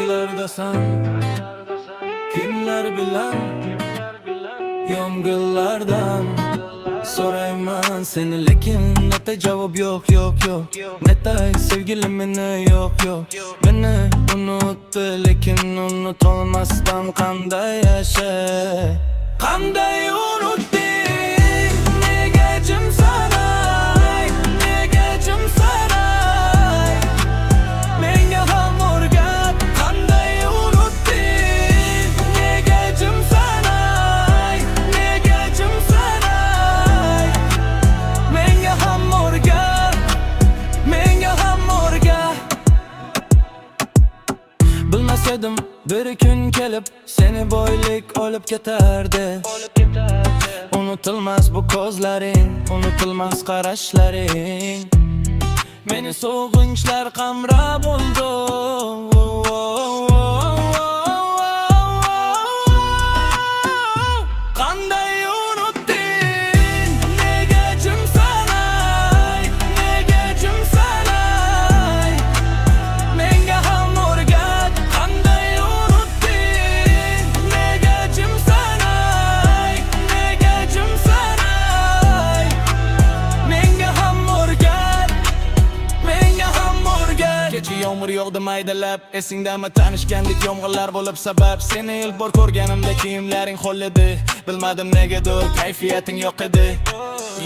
Qaylardasan, kimlar bilan yomg'irlardan so'rayman seni, lekin neta javob yo'q. Netay sevgilim meni yo'q. Meni unutdi, lekin unutolmasdan qanday yashay? Qanday unutding? Nega jimsanay? Nega jimsanay? Menga ham o'rgat, qanday unutding? Nega jimsanay? Nega jimsanay? Menga ham o'rgat, menga ham o'rgat. Bilmasaydim bir kun kelib seni boylik olib ketardi. Unutilmas bu ko'zlaring, unutilmas qarashlaring. Meni so'g'inchlar qamrab oldi. Qanday unutding? Nega jimsanay? Nega jimsanay? Menga ham o'rgat, qanday unutding? Nega jimsanay? Nega jimsanay? Menga ham o'rgat, menga ham o'rgat. Kecha yomg'ir yog'di maydalab, esingdami tanishgandik yomg'irlar bo'lib sabab? Seni ilk bor ko'rganimda kiyimlaring ho'l edi. Bilmadim negadir kayfiyating yo'q edi.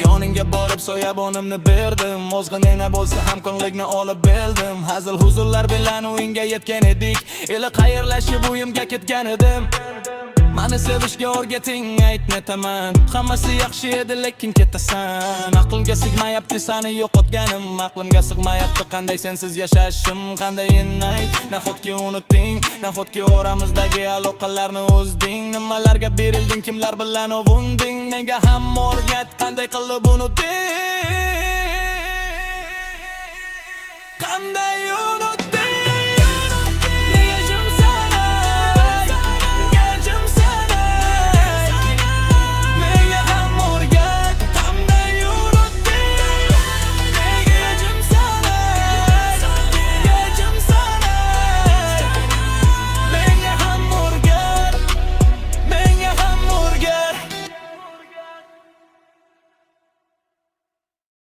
Yoningga borib soyabonimni berdim, ozg'ina bo'lsa ham ko'nglikni olib berdim. Hazil huzurlar bilan o'yinga yetgan edik, ila xayrlashib uyimga ketgan edim. Mani sevishga o'rgating, ayt netaman. Hammasi yaxshi edi, lekin ketasan. Aqlimga sig'mayapti seni yo'qotganim, aqlimga sig'mayapti qanday sensiz yashashim. Qanday ayt, nahotki unutding, nahotki oramizdagi aloqalarni uzding. Nimalarga berilding, kimlar bilan ovunding? Menga ham o'rgat, qanday qilib unutding? Qanday unutding?